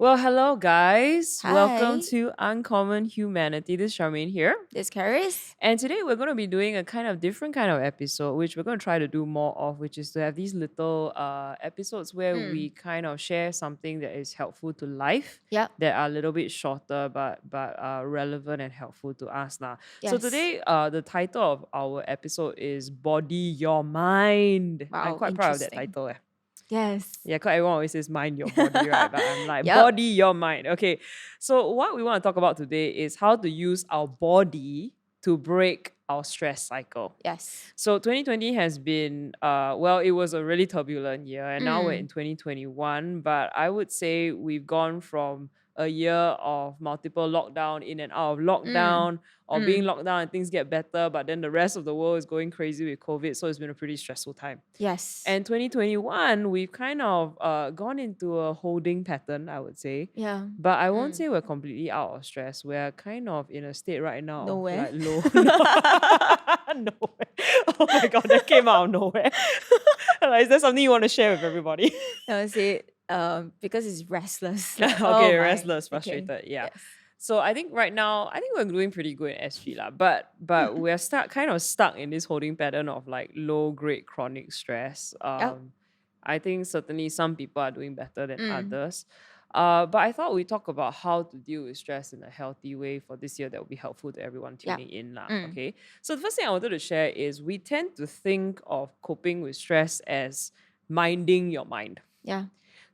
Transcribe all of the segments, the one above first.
Well, hello guys. Welcome Hi, to Uncommon Humanity. This is Charmaine here. this is Caris. And today we're going to be doing a kind of different kind of episode, which we're going to try to do more of, which is to have these little episodes where we Mm. kind of share something that is helpful to life, Yep. that are a little bit shorter but relevant and helpful to us now. So Yes. today the title of our episode is Body Your Mind. I'm Wow, quite proud of that interesting. title. Yes. Yeah, because everyone always says mind your body, right? But I'm like, Yep. body your mind. Okay. So, what we want to talk about today is how to use our body to break our stress cycle. Yes. So 2020 has been well, it was a really turbulent year, and now we're in Mm. 2021. But I would say we've gone from a year of multiple lockdown, in and out of Mm. lockdown, or being Mm. locked down and things get better, but then the rest of the world is going crazy with COVID. So it's been a pretty stressful time. Yes. And 2021, we've kind of gone into a holding pattern, I would say. Yeah. But I won't Mm. say we're completely out of stress. We're kind of in a state right now of Nowhere. like low. Nowhere. Oh my God, that came out of nowhere. Like, is there something you want to share with everybody? I would say because it's restless. Like, oh Okay, my. restless, Okay. frustrated. Yeah. Yes. So I think right now, I think we're doing pretty good in SG lah. But we're kind of stuck in this holding pattern of like low grade chronic stress. Yep. I think certainly some people are doing better than Mm. others. But I thought we talk about how to deal with stress in a healthy way for this year that will be helpful to everyone Yep. tuning in lah. Mm. Okay. So the first thing I wanted to share is we tend to think of coping with stress as minding your mind. Yeah.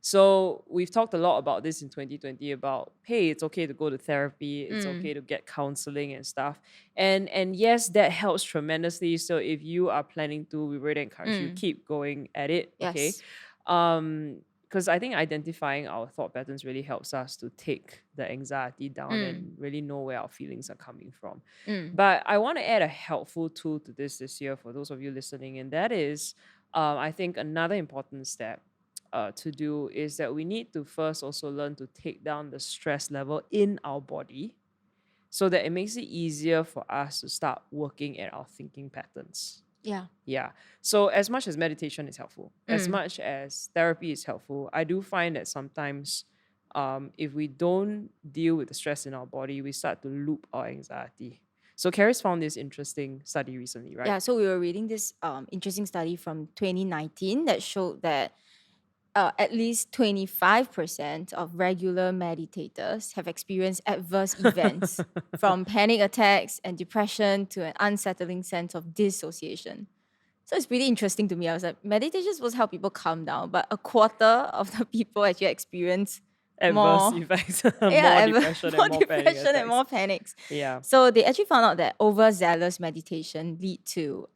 So we've talked a lot about this in 2020 about, hey, it's okay to go to therapy, it's Mm. okay to get counseling and stuff. And yes, that helps tremendously. So if you are planning to, we really encourage you Mm. keep going at it. Okay. Yes. Because I think identifying our thought patterns really helps us to take the anxiety down Mm. and really know where our feelings are coming from. Mm. But I want to add a helpful tool to this year for those of you listening, and that is, I think, another important step to do is that we need to first also learn to take down the stress level in our body so that it makes it easier for us to start working at our thinking patterns. Yeah. Yeah. So as much as meditation is helpful, as Mm. much as therapy is helpful, I do find that sometimes if we don't deal with the stress in our body, we start to loop our anxiety. So Karis found this interesting study recently, right? Yeah. So we were reading this interesting study from 2019 that showed that at least 25% of regular meditators have experienced adverse events from panic attacks and depression to an unsettling sense of dissociation. So it's pretty interesting to me. I was like, meditation is supposed to help people calm down, but a quarter of the people actually experience Adverse more, effects, more yeah, depression and more more panic depression and attacks. more panics. Yeah. So they actually found out that overzealous meditation lead to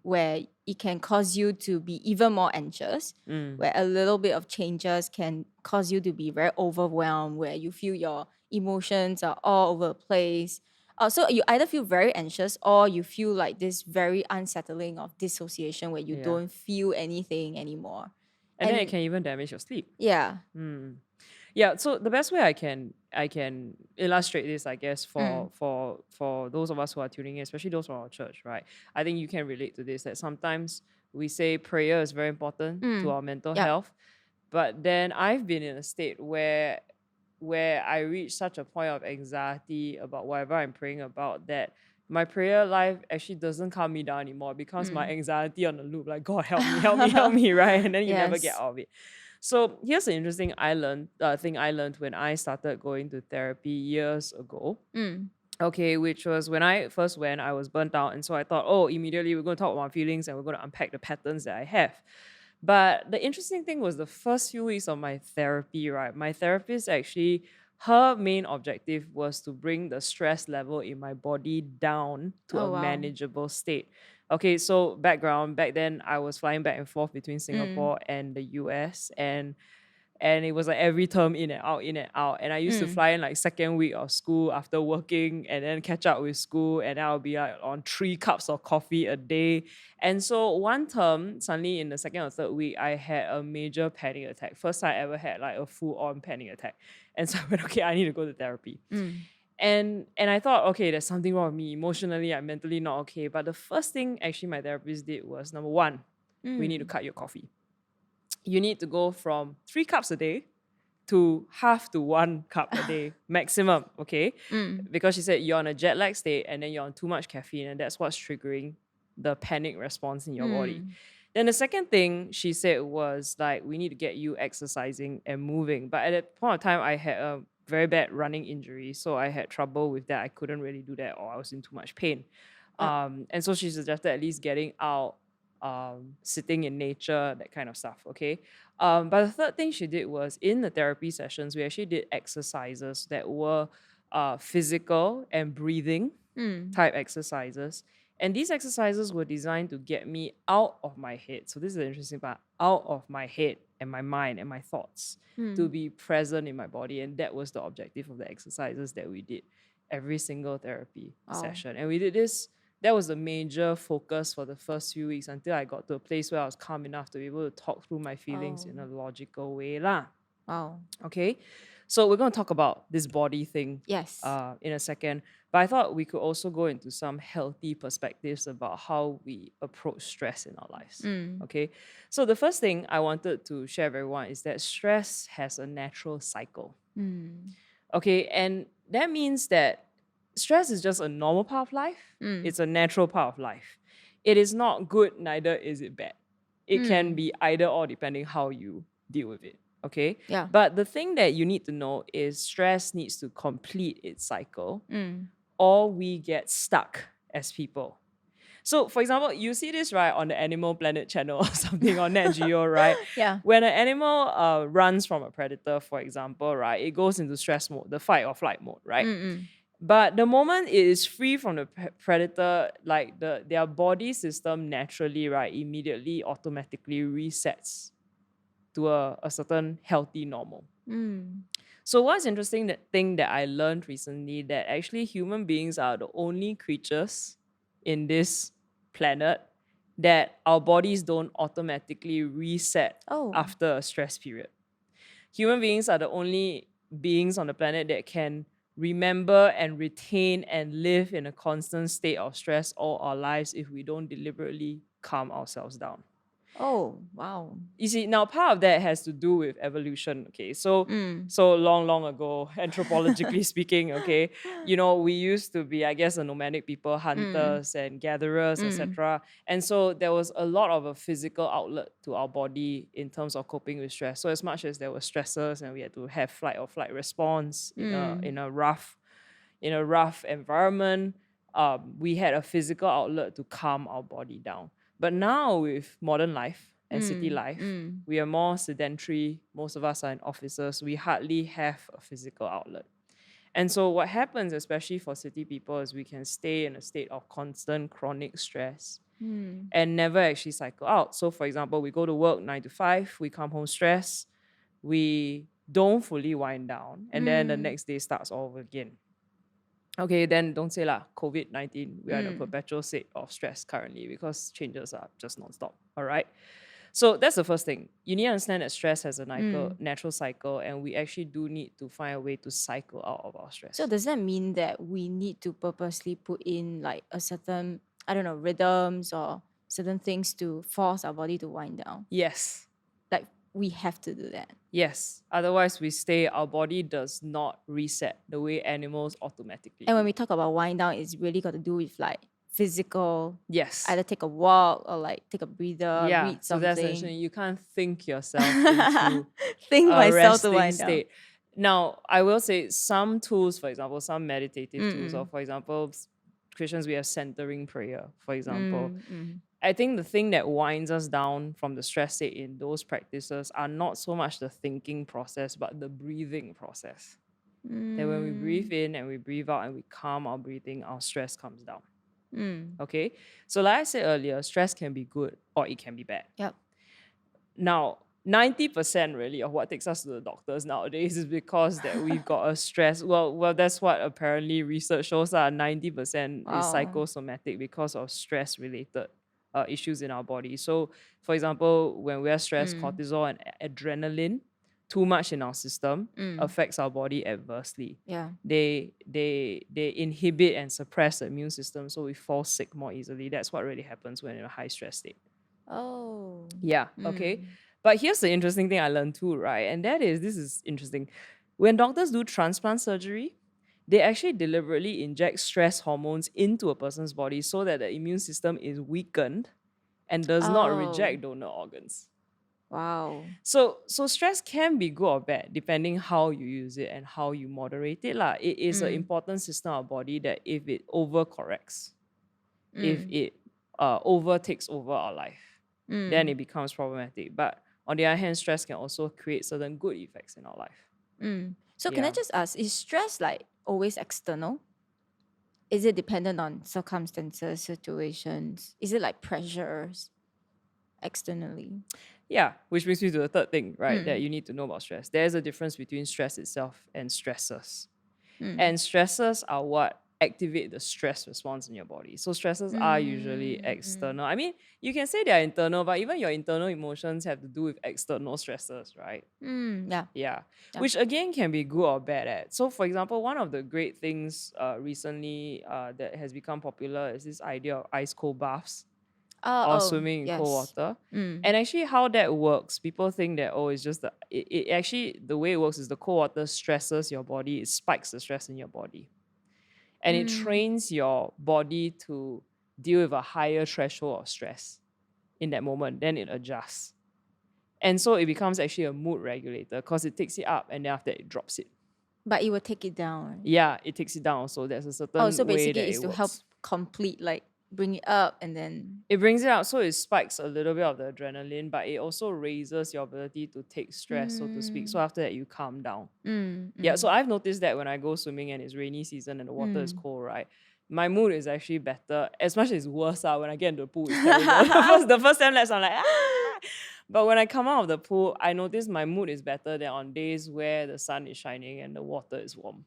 where it can cause you to be even more anxious, Mm. where a little bit of changes can cause you to be very overwhelmed, where you feel your emotions are all over the place. So you either feel very anxious or you feel like this very unsettling of dissociation where you Yeah. don't feel anything anymore. And then it can even damage your sleep. Yeah. Mm. Yeah, so the best way I can illustrate this, I guess, Mm. for those of us who are tuning in, especially those from our church, right? I think you can relate to this that sometimes we say prayer is very important to Mm. our mental Yep. health, but then I've been in a state where I reach such a point of anxiety about whatever I'm praying about that my prayer life actually doesn't calm me down anymore. It becomes my Mm. anxiety on the loop, like God help me, help me, help me, right? And then you never get Yes. out of it. So here's an interesting thing I learned when I started going to therapy years ago. Mm. Okay, which was when I first went, I was burnt out. And so I thought, oh, immediately we're going to talk about my feelings and we're going to unpack the patterns that I have. But the interesting thing was the first few weeks of my therapy, right? My therapist actually, her main objective was to bring the stress level in my body down to Oh a wow. manageable state. Okay, so background, back then I was flying back and forth between Mm. Singapore and the US, and it was like every term in and out, in and out. And I used to Mm. fly in like second week of school after working and then catch up with school. And I'll be like on 3 cups of coffee a day. And so one term, suddenly in the second or third week, I had a major panic attack. First time I ever had like a full on panic attack. And so I went, okay, I need to go to therapy. Mm. And I thought, okay, there's something wrong with me. Emotionally, I'm mentally not okay. But the first thing actually my therapist did was, number one, we need to Mm. cut your coffee. You need to go from 3 cups a day to half to 1 cup a day maximum, okay? Because she said you're on a jet lag state and then you're on too much caffeine, and that's what's triggering the panic response in your body. Then the second thing she said was like, we need to get you exercising and moving. But at that point of time, I had a very bad running injury, so I had trouble with that. I couldn't really do that, or I was in too much pain. And so she suggested at least getting out, sitting in nature, that kind of stuff, okay? But the third thing she did was, in the therapy sessions, we actually did exercises that were physical and breathing type exercises. And these exercises were designed to get me out of my head. So this is the interesting part, out of my head and my mind and my thoughts, to be present in my body. And that was the objective of the exercises that we did every single therapy session. And we did this. That was the major focus for the first few weeks, until I got to a place where I was calm enough to be able to talk through my feelings in a logical way lah. Wow. Okay, so we're going to talk about this body thing Yes. in a second. But I thought we could also go into some healthy perspectives about how we approach stress in our lives. Okay, so the first thing I wanted to share with everyone is that stress has a natural cycle. Okay, and that means that stress is just a normal part of life. It's a natural part of life. It is not good, neither is it bad. It can be either or, depending how you deal with it. Okay? Yeah. But the thing that you need to know is stress needs to complete its cycle, or we get stuck as people. So, for example, you see this, right, on the Animal Planet channel or something, on Nat Geo, right? Yeah. When an animal runs from a predator, for example, right, it goes into stress mode, the fight or flight mode, right? But the moment it is free from the predator, like their body system naturally, right, immediately automatically resets to a certain healthy normal. So what's interesting, that thing that I learned recently, that actually human beings are the only creatures in this planet that our bodies don't automatically reset after a stress period. Human beings are the only beings on the planet that can remember and retain and live in a constant state of stress all our lives if we don't deliberately calm ourselves down. Oh, wow. You see, now part of that has to do with evolution, okay? So long ago, anthropologically speaking, okay, you know, we used to be, I guess, a nomadic people, hunters and gatherers, etc. And so there was a lot of a physical outlet to our body in terms of coping with stress. So as much as there were stressors and we had to have flight or flight response in a rough environment, we had a physical outlet to calm our body down. But now with modern life and city life, we are more sedentary. Most of us are in offices. We hardly have a physical outlet. And so what happens, especially for city people, is we can stay in a state of constant chronic stress and never actually cycle out. So for example, we go to work 9 to 5, we come home stressed, we don't fully wind down, and then the next day starts all over again. Okay, then don't say lah, COVID-19, we are in a perpetual state of stress currently because changes are just non-stop, all right? So that's the first thing. You need to understand that stress has a natural cycle, and we actually do need to find a way to cycle out of our stress. So does that mean that we need to purposely put in like a certain, I don't know, rhythms or certain things to force our body to wind down? Yes. Like we have to do that. Yes. Otherwise, our body does not reset the way animals automatically And when do. we talk about wind down, it's really got to do with like physical, Yes. either take a walk or like take a breather, Yeah. read So something. that's essentially, you can't think yourself into Think a myself to resting wind state. Now, I will say some tools, for example, some meditative tools, or for example, Christians, we have centering prayer, for example. I think the thing that winds us down from the stress state in those practices are not so much the thinking process, but the breathing process. That when we breathe in and we breathe out and we calm our breathing, our stress comes down. Okay? So like I said earlier, stress can be good or it can be bad. Yep. Now, 90% really of what takes us to the doctors nowadays is because that we've got a stress. Well, that's what apparently research shows that 90% is psychosomatic because of stress-related issues in our body. So, for example, when we are stressed, cortisol and adrenaline, too much in our system, affects our body adversely. Yeah. They inhibit and suppress the immune system, so we fall sick more easily. That's what really happens when in a high stress state. Oh. Yeah, okay. But here's the interesting thing I learned too, right? And that is, this is interesting. When doctors do transplant surgery, they actually deliberately inject stress hormones into a person's body so that the immune system is weakened and does not Oh, reject donor organs. wow. So stress can be good or bad depending how you use it and how you moderate it. It is an Mm, important system of body that if it overcorrects, if mm, it overtakes over our life, then mm, it becomes problematic. But on the other hand, stress can also create certain good effects in our life. mm. So can I Yeah. just ask, is stress like always external? Is it dependent on circumstances, situations? Is it like pressures externally? Yeah, which brings me to the third thing, right, that Mm, you need to know about stress. There's a difference between stress itself and stressors. mm, And stressors are what activate the stress response in your body. So stressors are usually mm, mm, external. I mean, you can say they're internal, but even your internal emotions have to do with external stressors, right? yeah, Yeah, yeah. which again can be good or bad at. So, for example, one of the great things recently that has become popular is this idea of ice cold baths or Oh, swimming in cold yes. water. Mm, And actually, how that works, people think that, oh, it's just it actually, the way it works is the cold water stresses your body, it spikes the stress in your body. And it mm. trains your body to deal with a higher threshold of stress in that moment. Then it adjusts. And so it becomes actually a mood regulator because it takes it up and then after it drops it. But it will take it down, right? Yeah, it takes it down. So there's a Oh, so certain way basically that it's it to help works. complete, like bring it up and then. It brings it up, so it spikes a little bit of the adrenaline, but it also raises your ability to take stress, so to speak. So Mm, after that, you calm down. mm, Yeah, so mm, I've noticed that when I go swimming and it's rainy season and the water is mm. cold, right? My mood is actually better. As much as it's worse when I get into the pool, it's terrible. The first 10 laps, I'm like, ah! But when I come out of the pool, I notice my mood is better than on days where the sun is shining and the water is warm.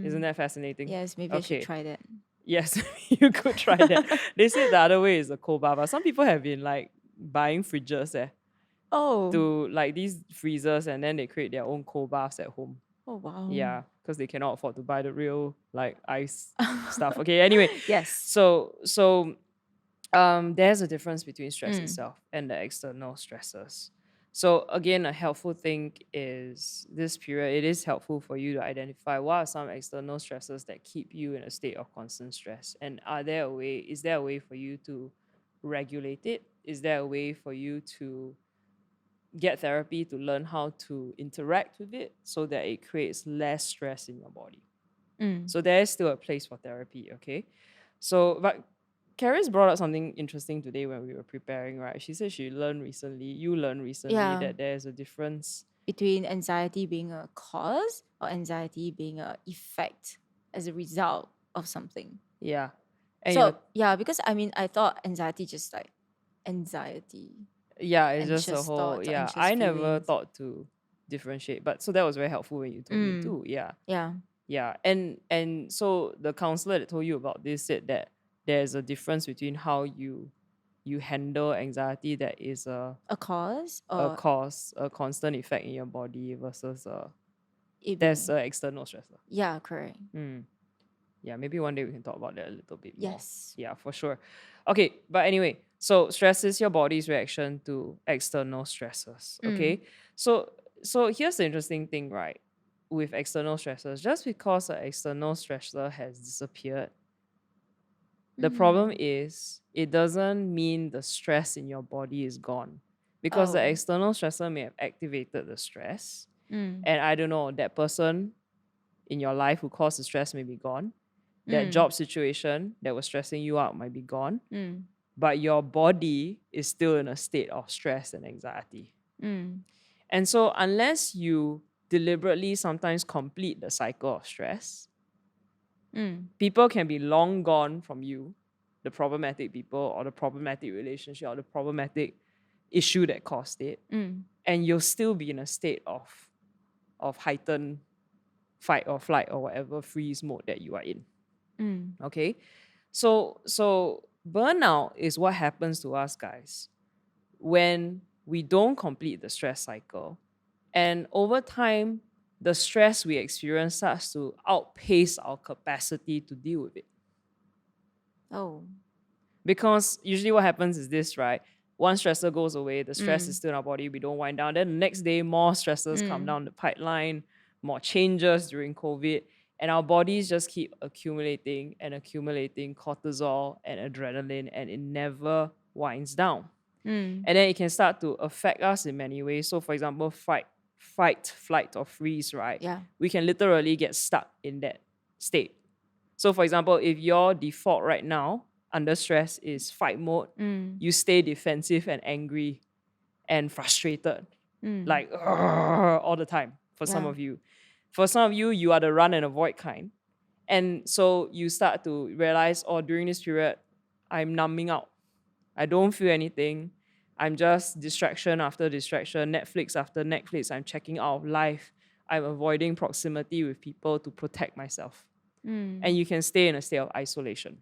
Isn't Mm. that fascinating? Yes, maybe I should Okay. try that. Yes, you could try that. They say the other way is the cold bath, but some people have been like buying fridges Oh, to like these freezers and then they create their own cold baths at home. oh wow. Yeah, because they cannot afford to buy the real like ice stuff. Okay, anyway, Yes. so there's a difference between stress Mm, itself and the external stressors. So again, a helpful thing is this period, it is helpful for you to identify what are some external stressors that keep you in a state of constant stress. And is there a way for you to regulate it? Is there a way for you to get therapy to learn how to interact with it so that it creates less stress in your body? mm. So there is still a place for therapy, okay? So, but Karis brought up something interesting today when we were preparing, right? She said you learned recently Yeah, that there's a difference. between anxiety being a cause or anxiety being a effect as a result of something. Yeah. And you're, So yeah, because I mean, I thought anxiety just like anxiety, yeah, it's just a anxious whole, thoughts or yeah, anxious I never feelings. thought to differentiate, but so that was very helpful when you told me Mm, too. Yeah. yeah, Yeah. And so the counselor that told you about this said that there's a difference between how you handle anxiety that is a cause a or cause, a constant effect in your body versus it there's being. an external stressor. Yeah, correct. Mm. Yeah, maybe one day we can talk about that a little bit more. Yes. Yeah, for sure. Okay, but anyway, so stress is your body's reaction to external stressors. Mm. Okay, so so here's the interesting thing, right? With external stressors, just because an external stressor has disappeared, the problem Mm. is it doesn't mean the stress in your body is gone because the Oh. external stressor may have activated the stress. Mm. And I don't know, that person in your life who caused the stress may be gone. That Mm. job situation that was stressing you out might be gone. Mm. But your body is still in a state of stress and anxiety. Mm. And so, unless you deliberately sometimes complete the cycle of stress, Mm. people can be long gone from you, the problematic people or the problematic relationship or the problematic issue that caused it, Mm. and you'll still be in a state of heightened fight or flight or whatever freeze mode that you are in. Mm. Okay, so burnout is what happens to us guys when we don't complete the stress cycle, and over time the stress we experience starts to outpace our capacity to deal with it. Oh. Because usually what happens is this, right? one stressor goes away, the stress is still in our body, we don't wind down. Then the next day, more stressors come down the pipeline, more changes during COVID, and our bodies just keep accumulating and accumulating cortisol and adrenaline, and it never winds down. And then it can start to affect us in many ways. So, for example, fight, flight, or freeze, right? Yeah. We can literally get stuck in that state. So, for example, if your default right now under stress is fight mode, you stay defensive and angry and frustrated, like all the time for some Yeah. of you. For some of you, you are the run and avoid kind. And so you start to realize, oh, during this period, I'm numbing out. I don't feel anything. I'm just distraction after distraction, Netflix after Netflix. I'm checking out of life. I'm avoiding proximity with people to protect myself. And you can stay in a state of isolation.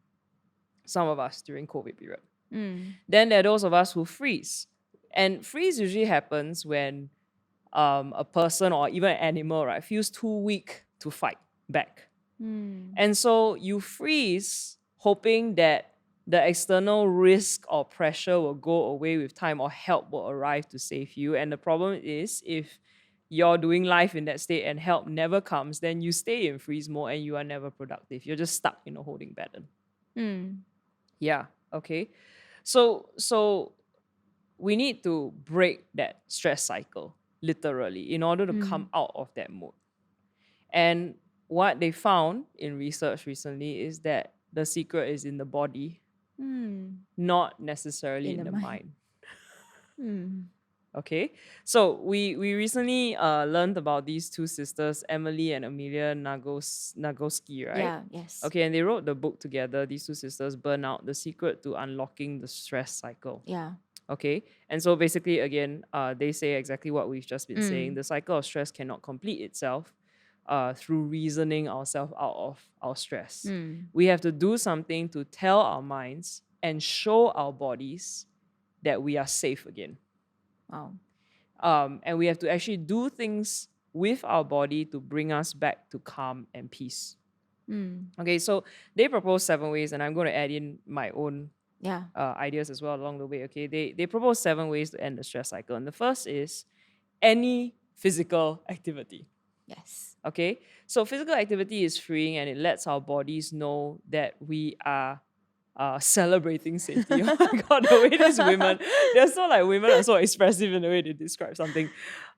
Some of us during COVID period. Then there are those of us who freeze. And freeze usually happens when a person or even an animal, right, feels too weak to fight back. And so you freeze, hoping that the external risk or pressure will go away with time or help will arrive to save you. And the problem is, if you're doing life in that state and help never comes, then you stay in freeze mode and you are never productive. You're just stuck in a holding pattern. Yeah, okay. So we need to break that stress cycle, literally, in order to come out of that mode. And what they found in research recently is that the secret is in the body, not necessarily in the mind. Okay, so we recently learned about these two sisters, Emily and Amelia Nagoski, right? Yeah, yes. Okay, and they wrote the book together, these two sisters, Burnout, The Secret to Unlocking the Stress Cycle. Yeah. Okay, and so basically, again, they say exactly what we've just been saying. The cycle of stress cannot complete itself through reasoning ourselves out of our stress. We have to do something to tell our minds and show our bodies that we are safe again. Wow. And we have to actually do things with our body to bring us back to calm and peace. Okay, so they propose 7 ways, and I'm going to add in my own ideas as well along the way. Okay, they propose 7 ways to end the stress cycle, and the first is any physical activity. Yes. Okay, so physical activity is freeing, and it lets our bodies know that we are celebrating safety. Oh my god, the way these women, they're so like, women are so expressive in the way they describe something.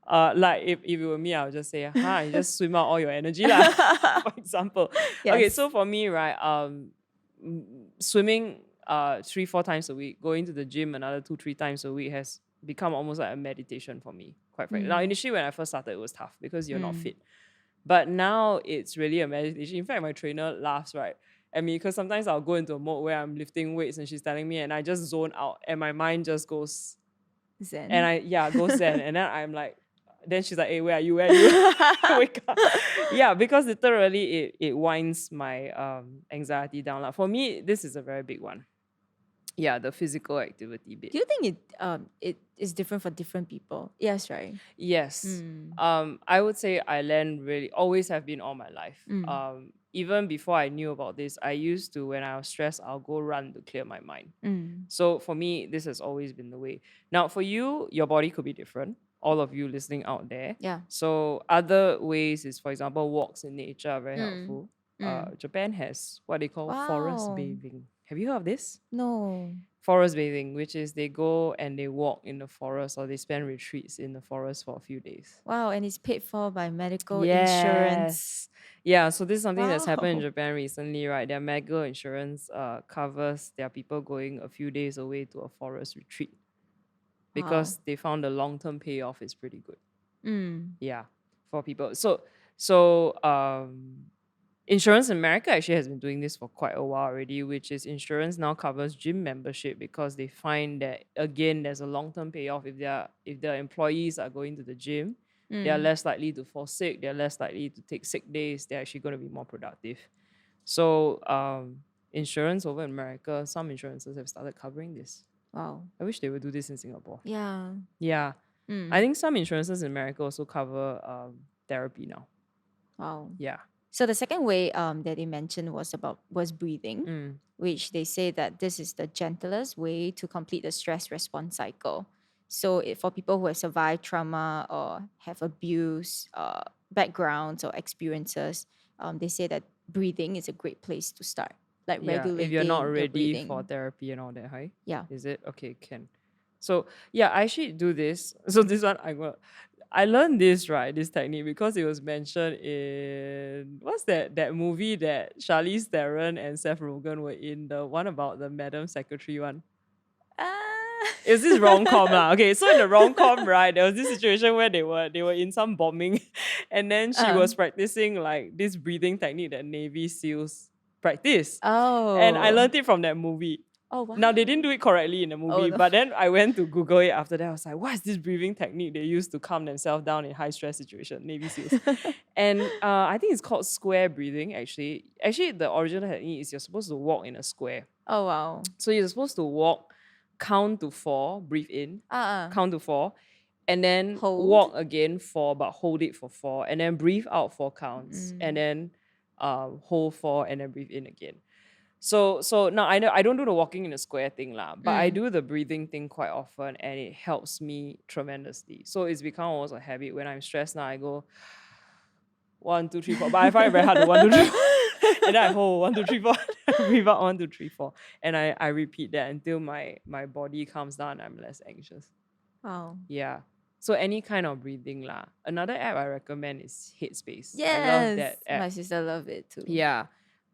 Like if it were me, I would just say, you just swim out all your energy lah, for example. Yes. Okay, so for me, right, swimming 3-4 times a week, going to the gym another 2-3 times a week has become almost like a meditation for me, quite frankly. Now, initially when I first started, it was tough because you're not fit. But now it's really a meditation. In fact, my trainer laughs, right, at me, because sometimes I'll go into a mode where I'm lifting weights and she's telling me, and I just zone out and my mind just goes Zen. And goes zen. And then I'm like, then she's like, hey, where are you? Where are you? Wake up. Yeah, because literally it winds my anxiety down. Like, for me, this is a very big one. Yeah, the physical activity bit. Do you think it is different for different people? Yes, right? Yes. I would say Ireland really always have been all my life. Even before I knew about this, I used to, when I was stressed, I'll go run to clear my mind. So for me, this has always been the way. Now, for you, your body could be different. All of you listening out there. Yeah. So other ways is, for example, walks in nature are very helpful. Japan has what they call forest bathing. Have you heard of this? No. Forest bathing, which is they go and they walk in the forest or they spend retreats in the forest for a few days. Wow, and it's paid for by medical insurance. Yeah, so this is something that's happened in Wow. Japan recently, right? Their medical insurance covers their people going a few days away to a forest retreat because they found the long-term payoff is pretty good. Yeah, for people. So Insurance in America actually has been doing this for quite a while already, which is insurance now covers gym membership because they find that, again, there's a long-term payoff. If their employees are going to the gym, they are less likely to fall sick, they're less likely to take sick days, they're actually going to be more productive. So insurance over in America, some insurances have started covering this. Wow. I wish they would do this in Singapore. Yeah. Yeah. I think some insurances in America also cover therapy now. Wow. Yeah. So the second way that they mentioned was breathing, Mm. which they say that this is the gentlest way to complete the stress response cycle. So for people who have survived trauma or have abuse backgrounds or experiences, they say that breathing is a great place to start, like Yeah, if you're not regulating your ready for breathing. therapy and all that, hi? Yeah. Is it? Okay, can. So yeah, I actually do this. So this one I learned this, right, this technique, because it was mentioned in what's that movie that Charlize Theron and Seth Rogen were in, the one about the Madam Secretary one. Ah. It's this rom-com lah. Okay, so in the rom-com, right, there was this situation where they were in some bombing, and then she was practicing like this breathing technique that Navy SEALs practice. And I Oh. learned it from that movie. Oh, wow. Now they didn't do it correctly in the Oh, movie, no. but then I went to Google it after that. I was like, what is this breathing technique they use to calm themselves down in high stress situation? Navy SEALs. And I think it's called square breathing, actually. Actually, the original technique is you're supposed to walk in a square. Oh, wow. So you're supposed to walk, count to 4, breathe in, count to 4, and then Hold. walk again 4, but hold it for 4, and then breathe out 4 counts, and then hold 4, and then breathe in again. So now I know I don't do the walking in a square thing lah, but I do the breathing thing quite often, and it helps me tremendously. So it's become almost a habit. When I'm stressed now, I go 1, 2, 3, 4. But I find it very hard to 1, 2, 3, 4. And then I hold 1, 2, 3, 4. Breathe out 1, 2, 3, 4. And I repeat that until my body calms down and I'm less anxious. Wow. Yeah. So any kind of breathing lah. Another app I recommend is Headspace. Yes. I love that app. My sister loved it too. Yeah.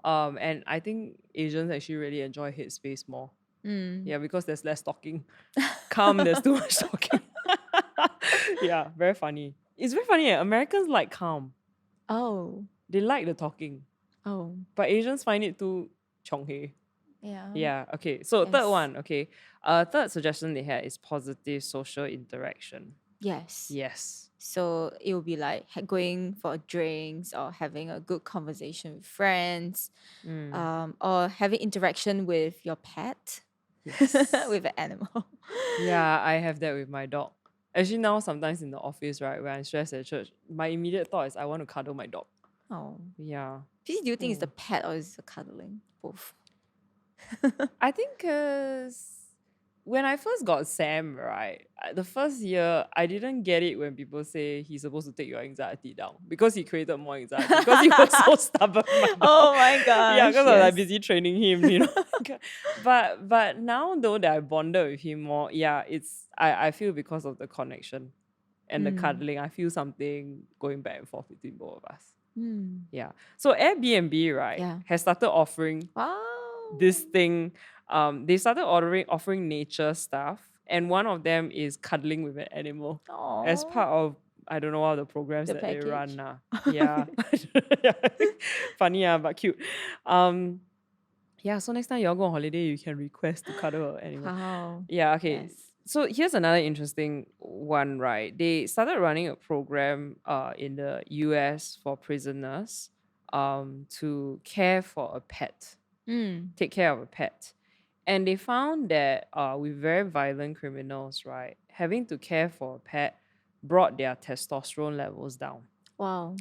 And I think Asians actually really enjoy Headspace more. Yeah, because there's less talking. Calm, there's too much talking. Yeah, very funny. It's very funny. Americans like calm. Oh. They like the talking. Oh. But Asians find it too chonghe. Yeah. Yeah, okay. So Yes. third one, okay. Third suggestion they had is positive social interaction. Yes. Yes. So it will be like going for drinks or having a good conversation with friends, or having interaction with your pet, Yes. with an animal. Yeah, I have that with my dog. Actually, now sometimes in the office, right, when I'm stressed at church, my immediate thought is I want to cuddle my dog. Oh. Yeah. Do you think it's the pet or is it the cuddling? Both. I think when I first got Sam, right, the first year, I didn't get it when people say he's supposed to take your anxiety down, because he created more anxiety because he was so stubborn. Oh my gosh. Yeah, because I was like yes. busy training him, you know. But now though that I bonded with him more, yeah, I feel because of the connection and the cuddling, I feel something going back and forth between both of us. Yeah. So Airbnb, right, Yeah. has started offering Wow. this thing. They started offering nature stuff, and one of them is cuddling with an animal as part of, I don't know, all the programs The that they run package. now. Yeah. Funny, but cute. Yeah, so next time you all go on holiday, you can request to cuddle an animal. Wow. Yeah, okay. Yes. So here's another interesting one, right? They started running a program in the US for prisoners to care for a pet, take care of a pet. And they found that with very violent criminals, right, having to care for a pet brought their testosterone levels down. Wow.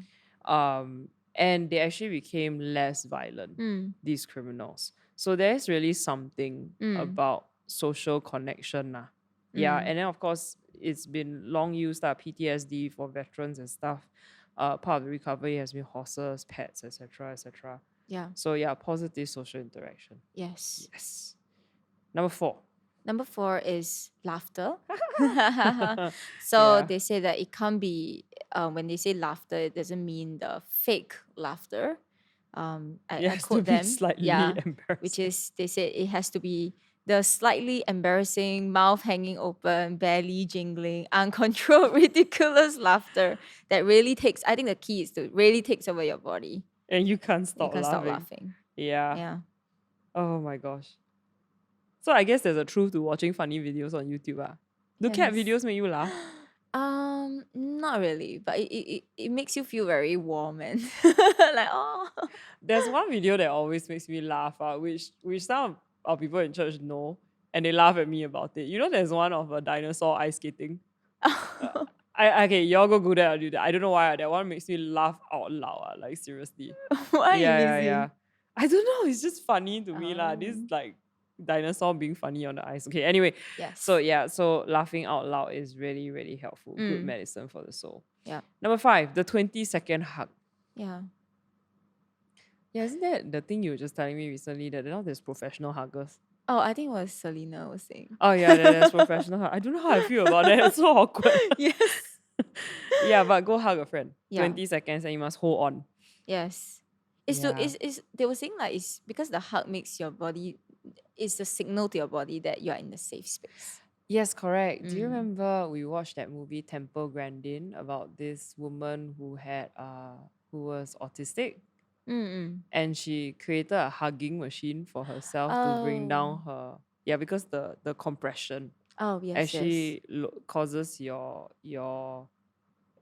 And they actually became less violent, these criminals. So there's really something about social connection. Yeah, and then of course, it's been long used, PTSD for veterans and stuff. Part of the recovery has been horses, pets, etc., etc. Yeah. So yeah, positive social interaction. Yes. Yes. Number 4. Number 4 is laughter. So Yeah. they say that it can't be, when they say laughter, it doesn't mean the fake laughter. It I has to quote be them. slightly Yeah, embarrassing. which is, they say it has to be the slightly embarrassing, mouth hanging open, belly jingling, uncontrolled, ridiculous laughter that really takes, I think the key is to really takes over your body. And you can't You stop can't laughing. stop laughing. Yeah. Yeah. Oh my gosh. So I guess there's a truth to watching funny videos on YouTube. Do cat Yes. videos make you laugh? Not really, but it makes you feel very warm and like, oh. There's one video that always makes me laugh, which some of people in church know, and they laugh at me about it. You know, there's one of a dinosaur ice skating. Okay, y'all go good at I'll do that. I don't know why that one makes me laugh out loud. Like seriously. Why Yeah. busy? I don't know. It's just funny to me lah. This Oh, like dinosaur being funny on the ice. Okay. Anyway, so yes. yeah, so laughing out loud is really really helpful. Good Mm, medicine for the soul. yeah. Number 5, the 20-second hug. Yeah. Yeah, isn't that the thing you were just telling me recently that now there's professional huggers? Oh, I think it was Selena was saying. Oh yeah, there's professional hug. I don't know how I feel about that. It's so awkward. Yes. Yeah, but go hug a friend. Yeah. 20 seconds and you must hold on. Yes. Yeah. They were saying like it's because the hug makes your body, it's a signal to your body that you're in a safe space. Yes, correct. Do you Mm. remember we watched that movie Temple Grandin about this woman who was autistic Mm-mm. and she created a hugging machine for herself to bring Oh. down her because the compression Oh, yes, yes. actually causes your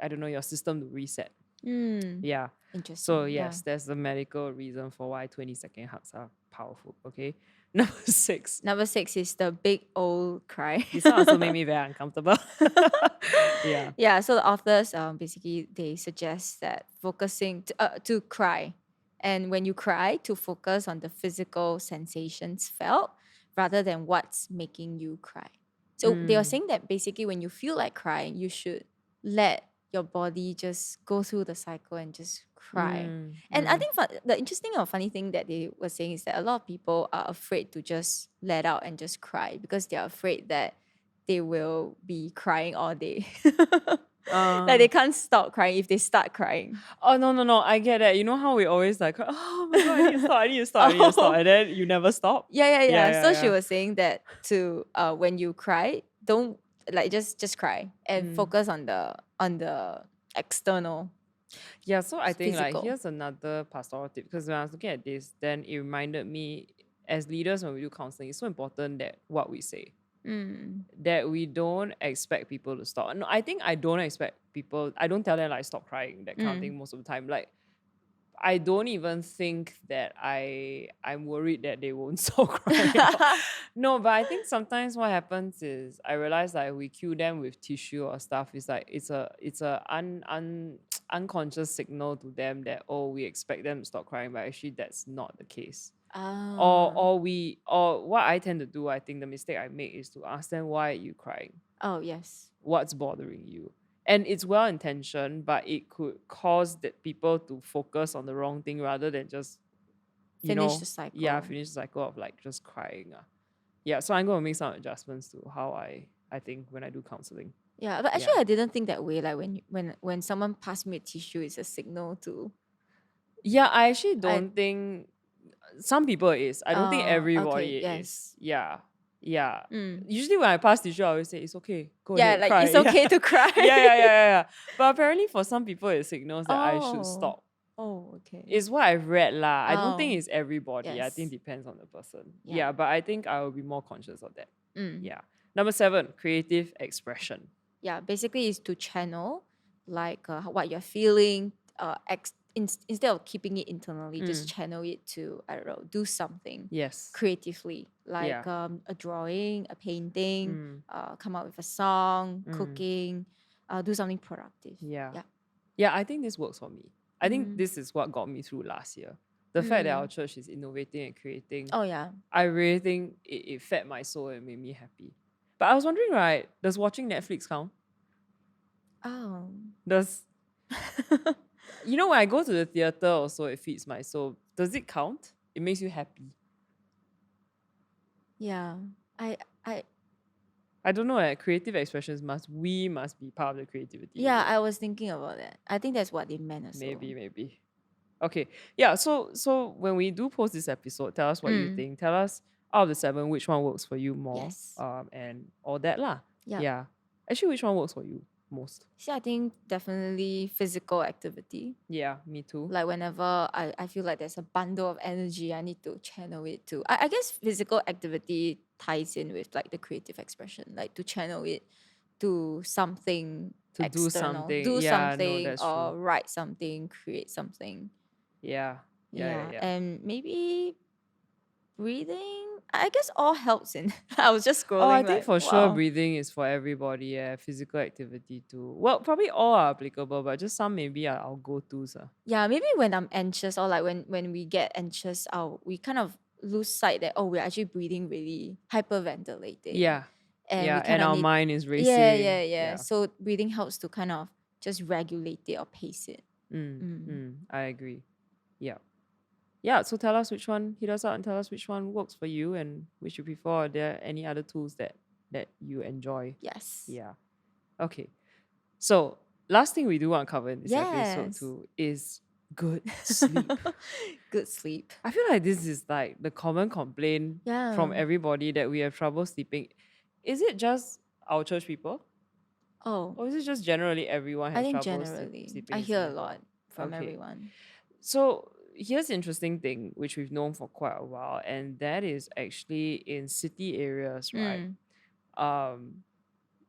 I don't know your system to reset. Mm. Yeah. Interesting. So Yeah. yes, there's the medical reason for why 20-second hugs are powerful. Okay. Number 6. Number 6 is the big old cry. This one also made me very uncomfortable. Yeah. Yeah, so the authors basically they suggest that focusing to cry, and when you cry, to focus on the physical sensations felt rather than what's making you cry. So they are saying that basically when you feel like crying, you should let your body just go through the cycle and just cry. And I think the interesting or funny thing that they were saying is that a lot of people are afraid to just let out and just cry because they're afraid that they will be crying all day. Like they can't stop crying if they start crying. Oh no, I get that. You know how we always like, oh my god, I need to stop, I need to stop, I need to stop, and then you never stop. Yeah. So she was saying that to when you cry, don't like just cry and focus on the external. Yeah, so I think like Physical. here's another pastoral tip because when I was looking at this, then it reminded me as leaders when we do counseling, it's so important that what we say. That we don't expect people to stop. No, I think I don't expect people, I don't tell them like stop crying, that kind of thing most of the time. Like I don't even think that I'm worried that they won't stop crying. No, but I think sometimes what happens is I realize like we cue them with tissue or stuff. It's like it's a unconscious signal to them that we expect them to stop crying, but actually that's not the case. Or what I tend to do, I think the mistake I make is to ask them, why are you crying? Oh, yes. What's bothering you? And it's well intentioned, but it could cause that people to focus on the wrong thing rather than just Finish the cycle. Yeah, finish the cycle of like just crying. Yeah, so I'm gonna make some adjustments to how I think when I do counseling. Yeah, but actually I didn't think that way. Like when someone passed me a tissue, it's a signal to. Yeah, I actually don't think some people is. I don't think okay, everybody yes. is. Yeah. Usually when I pass tissue, I always say it's okay. Go Yeah, ahead, like cry. it's okay to cry. Yeah. But apparently for some people it signals that I should stop. Oh, okay. It's what I've read lah. I don't think it's everybody. I Yes. think it depends on the person. Yeah. Yeah, but I think I will be more conscious of that. Mm. Yeah. Number 7, creative expression. Yeah, basically is to channel like what you're feeling. Instead of keeping it internally, just channel it to, I don't know, do something Yes. creatively, like a drawing, a painting, come up with a song, cooking, do something productive. Yeah, I think this works for me. I think this is what got me through last year. The fact that our church is innovating and creating. Oh, yeah. I really think it fed my soul and made me happy. But I was wondering, right, does watching Netflix count? Oh. Does you know when I go to the theater also it feeds my soul. Does it count? It makes you happy. Yeah. I don't know, creative expressions must be part of the creativity. Yeah, I was thinking about that. I think that's what they meant as well. Maybe. Okay. Yeah, so when we do post this episode, tell us what you think. Tell us out of the 7, which one works for you more. Yes. And all that lah. Yep. Yeah. Actually, which one works for you most? See, I think definitely physical activity. Yeah, me too. Like whenever I feel like there's a bundle of energy, I need to channel it to. I guess physical activity ties in with like the creative expression, like to channel it to something To external. do something. Do Yeah, no, something that's or true. write something, create something. Yeah. And maybe breathing. I guess all helps in. I was just Oh, I scrolling think like, for sure wow. breathing is for everybody. Yeah, physical activity too. Well, probably all are applicable, but just some maybe are our go-tos. Yeah, maybe when I'm anxious or like when we get anxious, we kind of lose sight that, oh, we're actually breathing really hyperventilating. Yeah, And we yeah, kind and of our need, mind is yeah, racing. yeah, yeah. Yeah. So breathing helps to kind of just regulate it or pace it. I agree. Yeah. Yeah, so tell us which one, hit us out and tell us which one works for you and which you prefer. Are there any other tools that you enjoy? Yes. Yeah. Okay. So last thing we do want to cover in this episode Yes. too is good sleep. Good sleep. I feel like this is like the common complaint from Yeah. everybody that we have trouble sleeping. Is it just our church people? Oh, Or is it just generally everyone I has think trouble generally, sleeping I in hear a Singapore? lot from Okay. everyone. So here's the interesting thing, which we've known for quite a while, and that is actually in city areas, right? Mm. Um,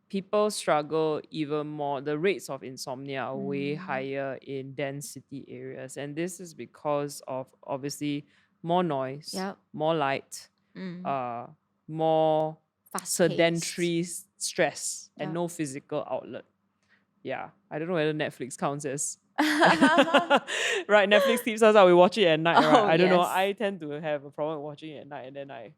people struggle even more. The rates of insomnia are way Mm. higher in dense city areas, and this is because of obviously more noise, Yep. more light, Mm. more Fast paced. sedentary stress, and Yep. no physical outlet. Yeah, I don't know whether Netflix counts as right. Netflix keeps us out. We watch it at night, right? Oh, I don't know. yes. I tend to have a problem watching it at night, and then I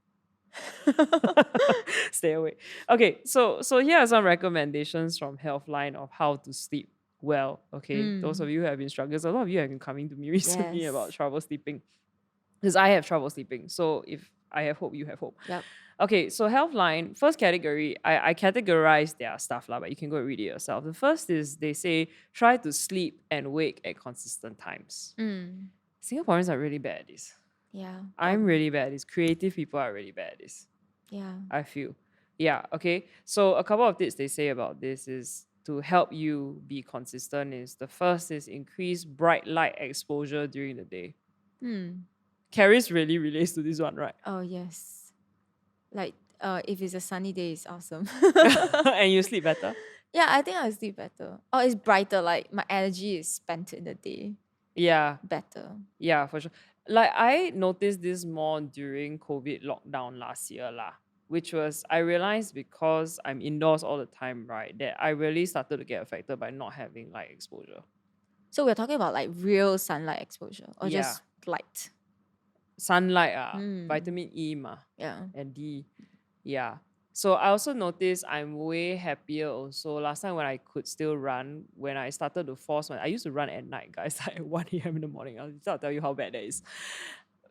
stay awake. Okay, so here are some recommendations from Healthline of how to sleep well. Okay, those of you who have been struggling, a lot of you have been coming to me recently about Yes. trouble sleeping, because I have trouble sleeping. So if I have hope, you have hope. Yep. Okay, so Healthline, first category, I categorize their stuff, but you can go read it yourself. The first is they say try to sleep and wake at consistent times. Singaporeans are really bad at this. Yeah. I'm really bad at this. Creative people are really bad at this, Yeah. I feel. Yeah, okay. So a couple of tips they say about this is to help you be consistent is the first is increase bright light exposure during the day. Caris really relates to this one, right? Oh, yes. Like, if it's a sunny day, it's awesome. And you sleep better? Yeah, I think I'll sleep better. Oh, it's brighter. Like, my energy is spent in the day Yeah. better. Yeah, for sure. Like I noticed this more during COVID lockdown last year lah, which was I realized because I'm indoors all the time, right, that I really started to get affected by not having light exposure. So we're talking about like real sunlight exposure or Yeah. just light. Sunlight, vitamin E Yeah. and D. Yeah. So I also noticed I'm way happier also. Last time when I could still run, when I started to force I used to run at night, guys, like at 1 a.m. in the morning. I'll tell you how bad that is.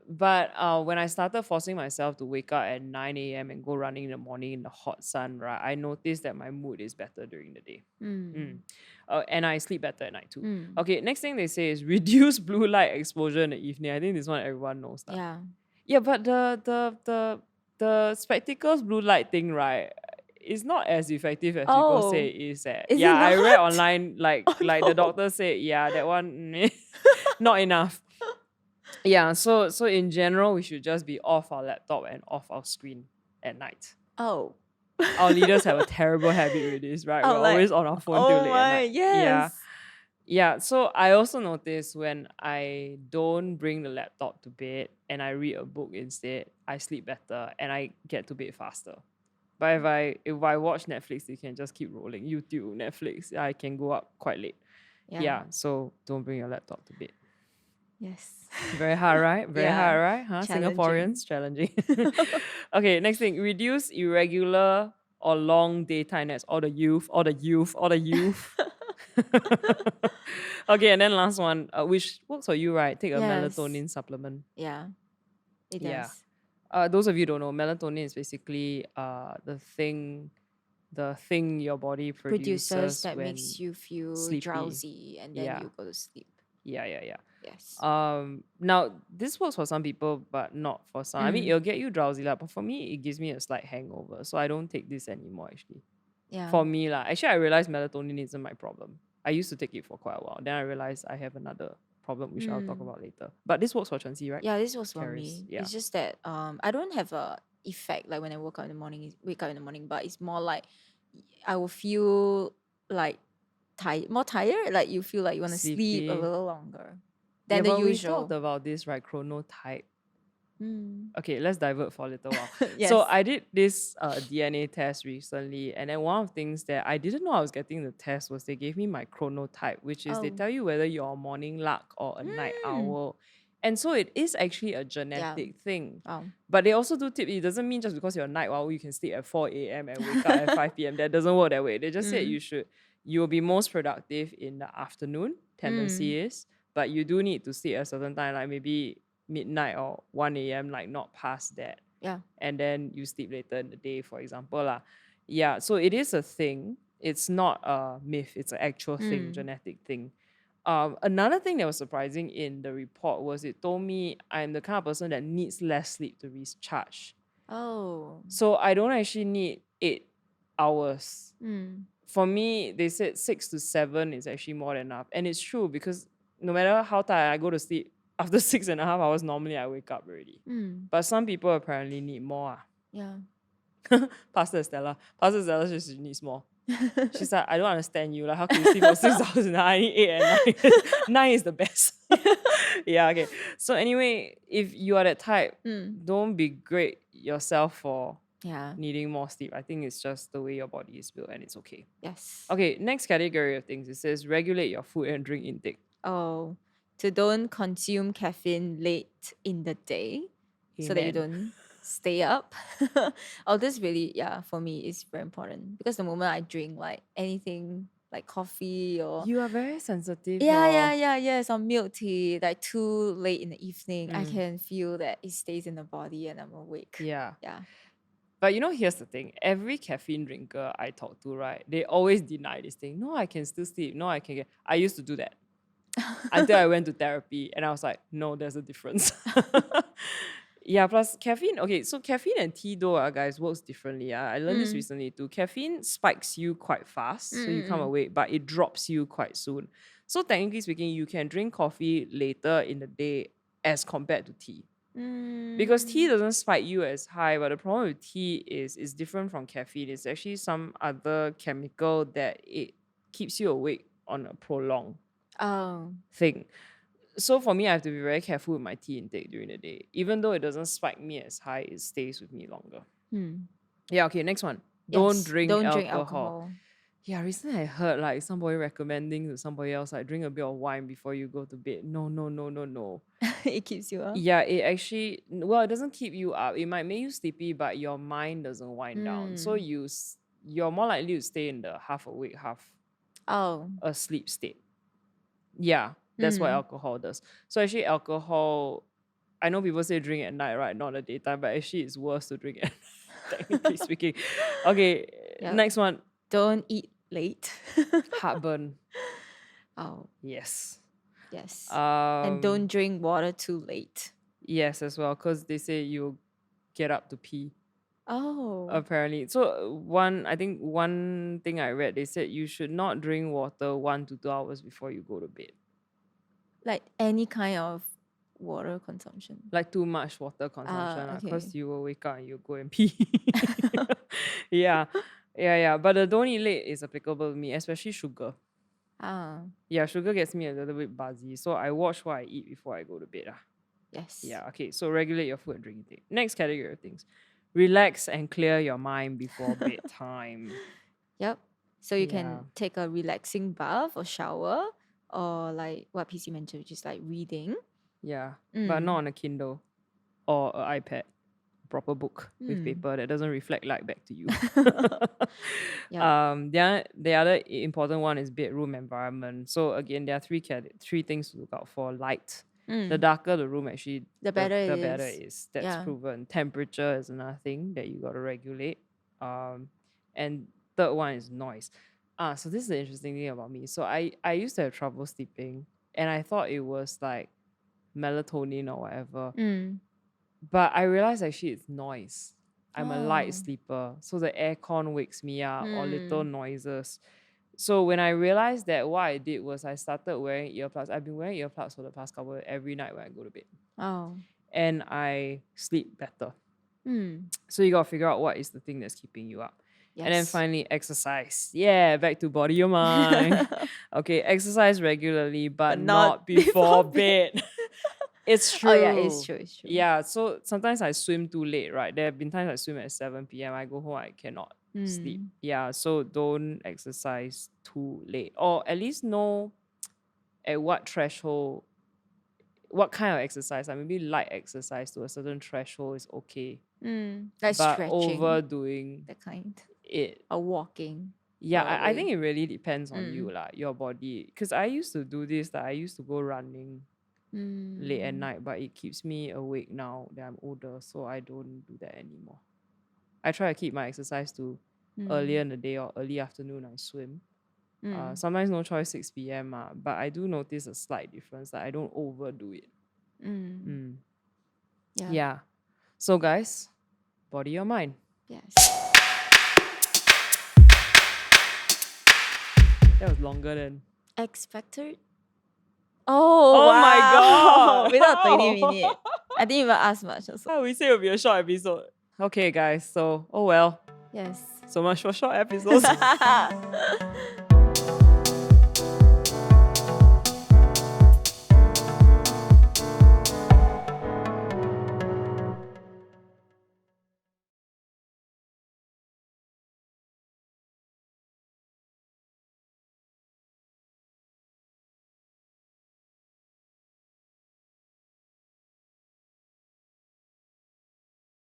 But when I started forcing myself to wake up at 9 a.m. and go running in the morning in the hot sun, right, I noticed that my mood is better during the day. And I sleep better at night too. Okay, next thing they say is reduce blue light exposure in the evening. I think this one everyone knows that. Yeah. Yeah, but the spectacles blue light thing, right, is not as effective as people say it is. Is Yeah, it I read not? online like Oh, the no. doctor said, yeah, that one not enough. Yeah, so in general, we should just be off our laptop and off our screen at night. Oh. Our leaders have a terrible habit with this, right? Oh, We're like, always on our phone oh till late at my, night. yes. Yeah, so I also notice when I don't bring the laptop to bed and I read a book instead, I sleep better and I get to bed faster. But if I watch Netflix, it can just keep rolling. YouTube, Netflix, I can go up quite late. Yeah, so don't bring your laptop to bed. Yes. Very hard, right? Very Yeah. hard, right? Huh? Challenging. Singaporeans, challenging. Okay, next thing, reduce irregular or long daytime naps. All the youth. Okay, and then last one, which works for you, right? Take a Yes. melatonin supplement. Yeah. It Yeah. does. Those of you who don't know, melatonin is basically the thing your body produces that when makes you feel sleepy. drowsy and then Yeah. you go to sleep. Yeah. Yes. Now this works for some people, but not for some. I mean, it'll get you drowsy, but for me, it gives me a slight hangover. So I don't take this anymore, actually. Yeah. For me, actually, I realized melatonin isn't my problem. I used to take it for quite a while. Then I realized I have another problem, which I'll talk about later. But this works for Chancy, right? Yeah, this was for Caris, me. yeah. It's just that I don't have a effect like when I wake up in the morning, but it's more like I will feel like more tired. Like you feel like you want to sleep a Sleepy. little longer than the but we usual. talked about this, right? Chronotype. Okay, let's divert for a little while. So Yes. I did this DNA test recently, and then one of the things that I didn't know I was getting the test was they gave me my chronotype, which is they Oh. tell you whether you're a morning lark or a night Mm. owl. And so it is actually a Yeah. genetic thing. Wow. But they also do tip, it doesn't mean just because you're a night owl, you can sleep at 4 a.m. and wake up at 5 p.m. That doesn't work that way. They just said you'll be most productive in the afternoon, tendency is, but you do need to sleep at a certain time, like maybe midnight or 1 a.m., like not past that. Yeah. And then you sleep later in the day, for example. Yeah, so it is a thing. It's not a myth, it's an actual thing, genetic thing. Another thing that was surprising in the report was it told me I'm the kind of person that needs less sleep to recharge. Oh. So I don't actually need 8 hours. Mm. For me, they said 6 to 7 is actually more than enough. And it's true because no matter how tired I go to sleep, after 6.5 hours, normally I wake up already. But some people apparently need more. Yeah. Pastor Stella says she needs more. She's like, I don't understand you. Like, how can you sleep for 6 hours and I need 8 and 9? 9 is the best. Yeah, okay. So anyway, if you are that type, don't begrade yourself for Yeah. needing more sleep. I think it's just the way your body is built and it's okay. Yes. Okay, next category of things. It says regulate your food and drink intake. Oh, to don't consume caffeine late in the day so that you Amen. don't stay up. Oh, this really, yeah, for me is very important because the moment I drink like anything like coffee or You are very sensitive. yes, or milk tea, like too late in the evening, I can feel that it stays in the body and I'm awake. Yeah. Yeah. But here's the thing. Every caffeine drinker I talk to, right, they always deny this thing. No, I can still sleep. No, I can get... I used to do that. Until I went to therapy and I was like, no, there's a difference. Yeah, plus caffeine. Okay, so caffeine and tea though, guys, works differently. I learned this recently too. Caffeine spikes you quite fast, so you come awake, but it drops you quite soon. So technically speaking, you can drink coffee later in the day as compared to tea. Because tea doesn't spike you as high, but the problem with tea is it's different from caffeine. It's actually some other chemical that it keeps you awake on a prolonged thing. So for me, I have to be very careful with my tea intake during the day. Even though it doesn't spike me as high, it stays with me longer. Yeah, okay, next one. Don't Yes, drink don't alcohol. drink alcohol. Yeah, recently I heard like somebody recommending to somebody else, like drink a bit of wine before you go to bed. No. It keeps you up. Yeah, it actually, well, it doesn't keep you up. It might make you sleepy, but your mind doesn't wind down. So you're more likely to stay in the half awake, half asleep state. Yeah, that's what alcohol does. So actually alcohol, I know people say drink at night, right? Not at daytime, but actually it's worse to drink at night, technically speaking. Okay, next one. Don't eat late. Heartburn. Oh, Yes. And don't drink water too late. Yes, as well, because they say you'll get up to pee. Oh. Apparently. So I think one thing I read, they said you should not drink water 1 to 2 hours before you go to bed. Like any kind of water consumption. Like too much water consumption, because okay. you will wake up and you go and pee. Yeah. But the don't eat late is applicable to me, especially sugar. Yeah, sugar gets me a little bit buzzy. So I watch what I eat before I go to bed. Yes. Yeah, okay. So regulate your food and drink intake. Next category of things. Relax and clear your mind before bedtime. Yep. So you can take a relaxing bath or shower, or like what PC mentioned, which is like reading. Yeah, but not on a Kindle or an iPad. Proper book with paper that doesn't reflect light back to you. The other important one is bedroom environment. So again, there are three things to look out for. Light. The darker the room, actually, the better the it better is. it is. That's proven. Temperature is another thing that you got to regulate. And third one is noise. So this is the interesting thing about me. So I used to have trouble sleeping, and I thought it was like melatonin or whatever. But I realized actually it's noise. I'm a light sleeper, so the aircon wakes me up or little noises. So when I realized that, what I did was I started wearing earplugs. I've been wearing earplugs for the past couple every night when I go to bed. And I sleep better. So you gotta figure out what is the thing that's keeping you up. Yes. And then finally, exercise. Yeah, back to body or mind. Okay, exercise regularly, but not before bed. It's true. Oh yeah, it's true. It's true. Yeah, so sometimes I swim too late, right? There have been times I swim at 7 p.m. I go home, I cannot sleep. Yeah, so don't exercise too late. Or at least know at what threshold, what kind of exercise. Like maybe light exercise to a certain threshold is okay. Like But stretching, overdoing that kind. it, Or walking. yeah, all the I think way. it really depends on you, your body. Because I used to do this, that I used to go running late at night, but it keeps me awake now that I'm older, so I don't do that anymore. I try to keep my exercise to earlier in the day or early afternoon. I swim. Sometimes no choice 6 p.m. But I do notice a slight difference that I don't overdo it. Yeah. So guys, body or mind? Yes. That was longer than. Expected. Oh, Oh wow. my God. Without 20 How? minutes. I didn't even ask much also. How we say it'll be a short episode. Okay, guys. So, oh well. Yes. So much for short episodes.